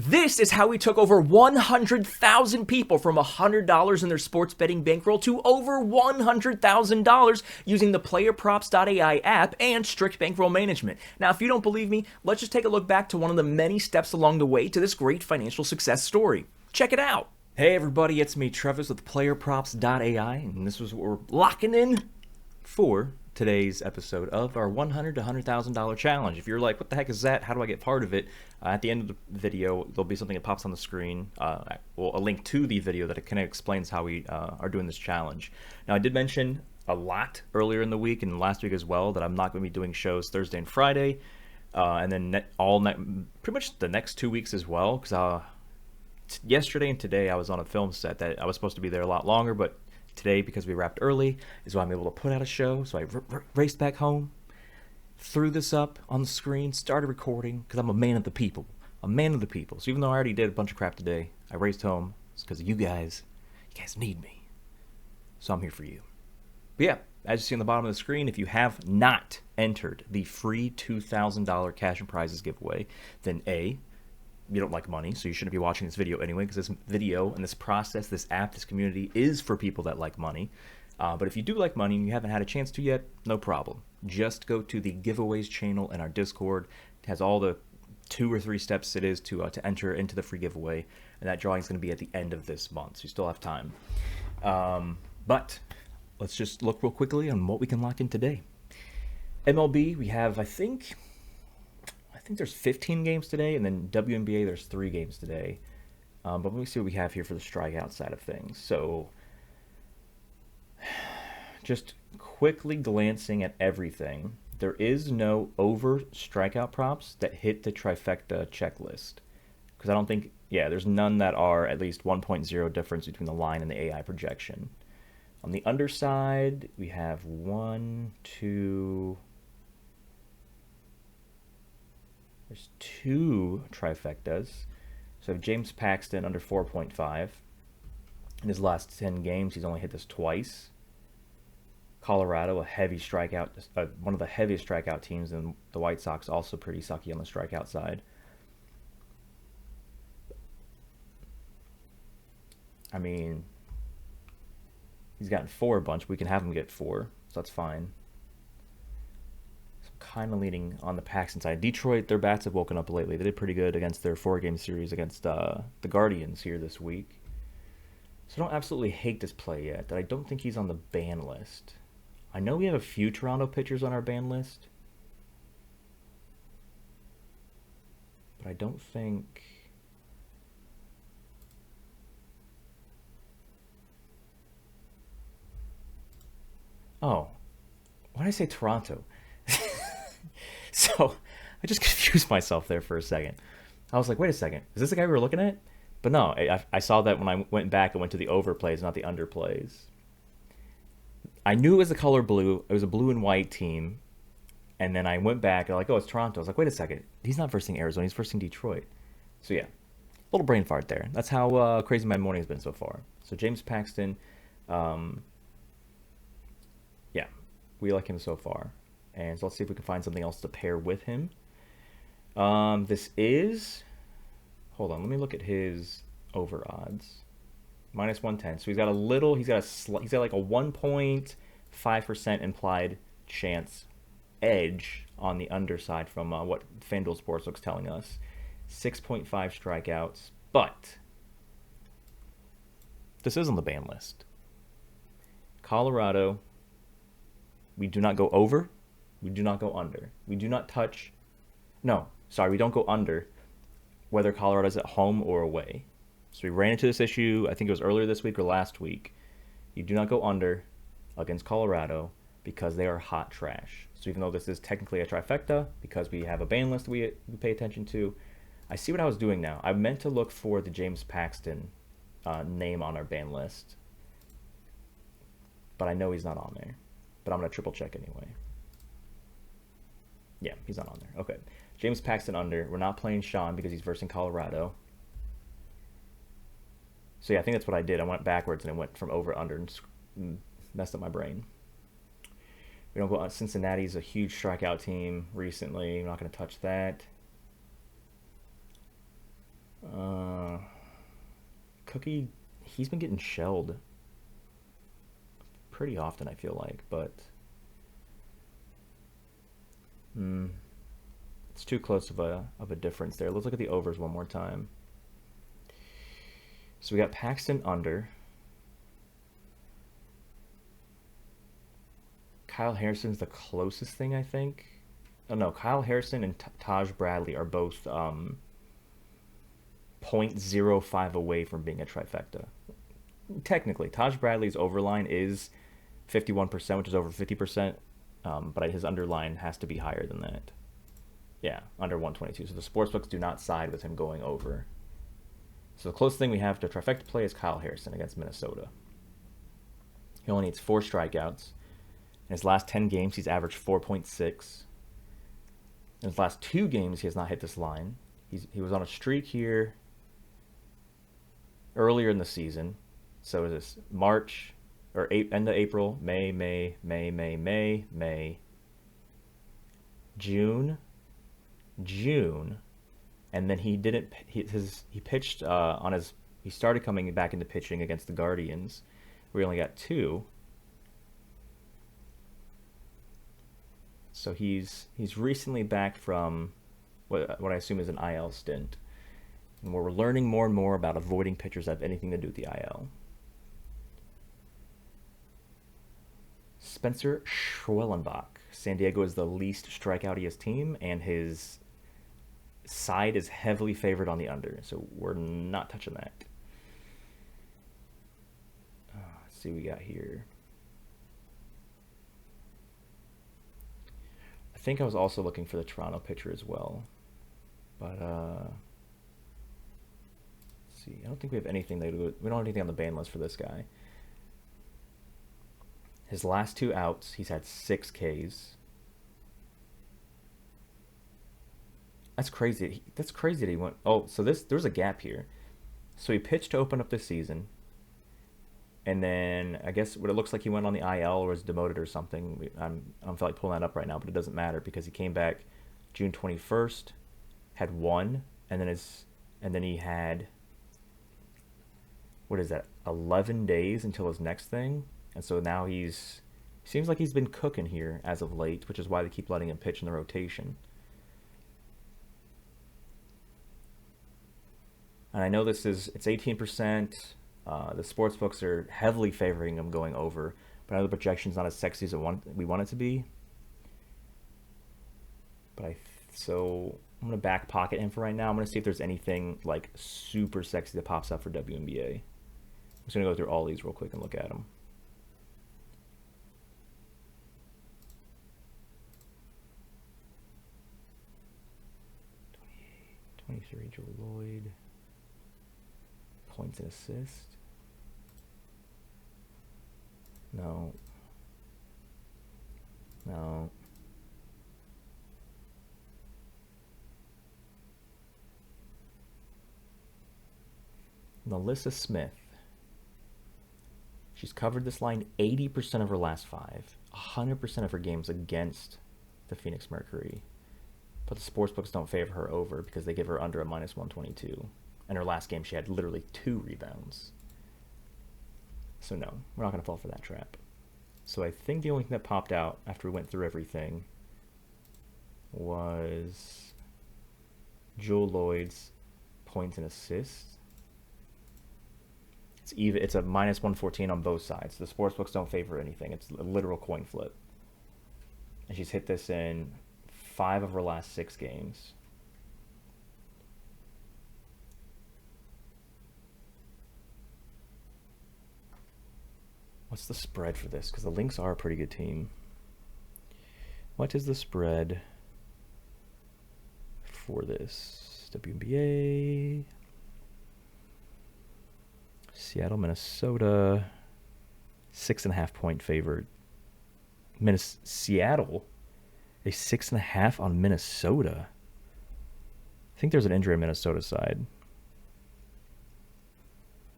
This is how we took over 100,000 people from $100 in their sports betting bankroll to over $100,000 using the PlayerProps.ai app and strict bankroll management. Now, if you don't believe me, let's just take a look back to one of the many steps along the way to this great financial success story. Check it out. Hey everybody, it's me, Travis with PlayerProps.ai, and this is what we're locking in for today's episode of our $100 to $100,000 challenge. If you're like, what the heck is that? How do I get part of it? At the end of the video, there'll be something that pops on the screen, a link to the video that kind of explains how we are doing this challenge. Now, I did mention a lot earlier in the week and last week as well that I'm not going to be doing shows Thursday and Friday, and then pretty much the next 2 weeks as well, because yesterday and today I was on a film set that I was supposed to be there a lot longer, but today, because we wrapped early, is why I'm able to put out a show. So I raced back home, threw this up on the screen, started recording, because I'm a man of the people. A man of the people. So even though I already did a bunch of crap today, I raced home. It's because of you guys. You guys need me. So I'm here for you. But yeah, as you see on the bottom of the screen, if you have not entered the free $2,000 cash and prizes giveaway, then A, you don't like money, so you shouldn't be watching this video anyway, because this video and this process, this app, this community is for people that like money. But if you do like money and you haven't had a chance to yet, no problem. Just go to the giveaways channel in our Discord. It has all the 2 or 3 steps it is to enter into the free giveaway, and that drawing is going to be at the end of this month, so you still have time. But let's just look real quickly on what we can lock in today. MLB, we have, I think there's 15 games today, and then WNBA, there's 3 games today. But let me see what we have here for the strikeout side of things. So, just quickly glancing at everything, there is no over strikeout props that hit the trifecta checklist. Because I don't think, there's none that are at least 1.0 difference between the line and the AI projection. On the underside, we have 2 trifectas. So James Paxton under 4.5. In his last 10 games, he's only hit this twice. Colorado, a heavy strikeout, one of the heaviest strikeout teams, and the White Sox also pretty sucky on the strikeout side. I mean, he's gotten 4 a bunch. We can have him get 4, so that's fine. Kind of leaning on the Paxton side. Detroit, their bats have woken up lately. They did pretty good against their 4-game series against the Guardians here this week. So I don't absolutely hate this play yet. I don't think he's on the ban list. I know we have a few Toronto pitchers on our ban list, but I don't think... Oh, why did I say Toronto? So I just confused myself there for a second. I was like, wait a second, is this the guy we were looking at? But no, I saw that when I went back and went to the overplays, not the underplays. I knew it was the color blue. It was a blue and white team. And then I went back and I'm like, oh, it's Toronto. I was like, wait a second. He's not versing Arizona. He's versing Detroit. So yeah, little brain fart there. That's how crazy my morning's been so far. So James Paxton, we like him so far. And so let's see if we can find something else to pair with him. This is... Hold on, let me look at his over odds. Minus 110. So he's got like a 1.5% implied chance edge on the underside from what FanDuel Sportsbook's telling us. 6.5 strikeouts, but this is on the ban list. Colorado, we do not go over. We do not go under. We do not touch... No, sorry, we don't go under whether Colorado's at home or away. So we ran into this issue, I think it was earlier this week or last week. You do not go under against Colorado because they are hot trash. So even though this is technically a trifecta, because we have a ban list we pay attention to, I see what I was doing now. I meant to look for the James Paxton name on our ban list. But I know he's not on there. But I'm going to triple check anyway. Yeah, he's not on there. Okay. James Paxton under. We're not playing Sean because he's versing Colorado. So yeah, I think that's what I did. I went backwards and I went from over under and messed up my brain. We don't go on. Cincinnati's a huge strikeout team recently. We're not going to touch that. Cookie, he's been getting shelled pretty often, I feel like, but it's too close of a difference there. Let's look at the overs one more time. So we got Paxton under. Kyle Harrison's the closest thing, I think. Oh no, Kyle Harrison and Taj Bradley are both 0.05 away from being a trifecta. Technically, Taj Bradley's overline is 51%, which is over 50%, but his underline has to be higher than that. Yeah, under 122. So the sportsbooks do not side with him going over. So the closest thing we have to trifecta play is Kyle Harrison against Minnesota. He only needs 4 strikeouts. In his last 10 games, he's averaged 4.6. In his last 2 games, he has not hit this line. He was on a streak here earlier in the season. So is this March, or end of April, May, June, and then he didn't. He pitched on his. He started coming back into pitching against the Guardians, where he only got 2. So he's recently back from what I assume is an IL stint, and we're learning more and more about avoiding pitchers that have anything to do with the IL. Spencer Schwellenbach. San Diego is the least strikeoutiest team, and his side is heavily favored on the under, so we're not touching that. Let's see what we got here. I think I was also looking for the Toronto pitcher as well, but let's see. I don't think we have anything we don't have anything on the ban list for this guy. His last 2 outs, he's had 6 Ks. That's crazy. That's crazy that he went. Oh, so there's a gap here. So he pitched to open up this season, and then I guess what it looks like he went on the IL or was demoted or something. I don't feel like pulling that up right now, but it doesn't matter because he came back June 21st, had 1, and then he had, what is that, 11 days until his next thing. And so now seems like he's been cooking here as of late, which is why they keep letting him pitch in the rotation. And I know it's 18%. The sports books are heavily favoring him going over, but I know the projection's not as sexy as we want it to be. But so I'm gonna back pocket him for right now. I'm gonna see if there's anything like super sexy that pops up for WNBA. I'm just gonna go through all these real quick and look at them. 23, Joe Lloyd. Points and assists. No. Melissa Smith. She's covered this line 80% of her last 5, 100% of her games against the Phoenix Mercury. But the sportsbooks don't favor her over because they give her under a -122. And her last game, she had literally 2 rebounds. So no, we're not going to fall for that trap. So I think the only thing that popped out after we went through everything was Joel Lloyd's points and assists. It's a -114 on both sides. The sportsbooks don't favor anything. It's a literal coin flip. And she's hit this in 5 of her last 6 games. What's the spread for this? Because the Lynx are a pretty good team. What is the spread for this? WNBA. Seattle, Minnesota. 6.5 point favorite. Seattle. A 6.5 on Minnesota. I think there's an injury on Minnesota's side.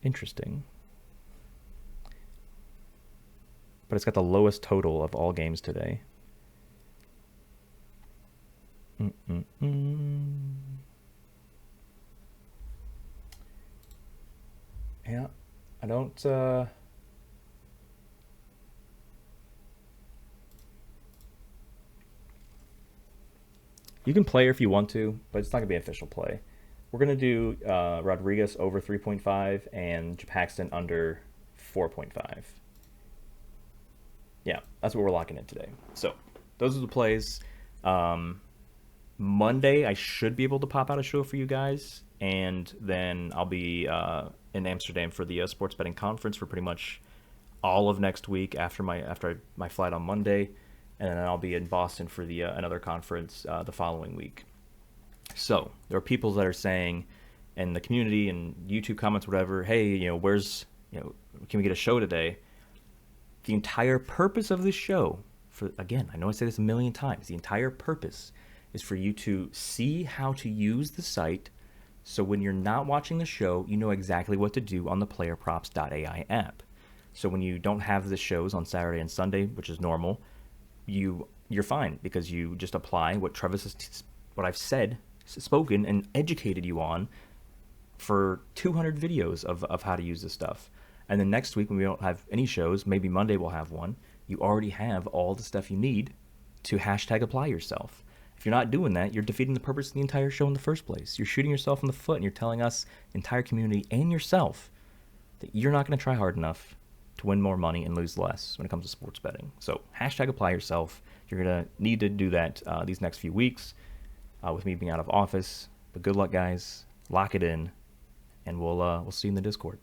Interesting. But it's got the lowest total of all games today. And Yeah, I don't. You can play her if you want to, but it's not gonna be an official play. We're gonna do Rodriguez over 3.5 and Paxton under 4.5. Yeah, that's what we're locking in today. So those are the plays. Um, Monday, I should be able to pop out a show for you guys, and then I'll be in Amsterdam for the sports betting conference for pretty much all of next week after my flight on Monday, and then I'll be in Boston for the another conference the following week. So there are people that are saying in the community and YouTube comments, whatever, hey, where's can we get a show today? The entire purpose of this show, for again, I know I say this a million times, the entire purpose is for you to see how to use the site so when you're not watching the show, you know exactly what to do on the PlayerProps.ai app. So when you don't have the shows on Saturday and Sunday, which is normal, you're fine because you just apply what I've said, spoken, and educated you on for 200 videos of how to use this stuff. And then next week when we don't have any shows, maybe Monday we'll have one, you already have all the stuff you need to hashtag apply yourself. If you're not doing that, you're defeating the purpose of the entire show in the first place. You're shooting yourself in the foot and you're telling us, the entire community and yourself, that you're not going to try hard enough to win more money and lose less when it comes to sports betting. So hashtag apply yourself. You're going to need to do that these next few weeks with me being out of office. But good luck, guys. Lock it in, and we'll see you in the Discord.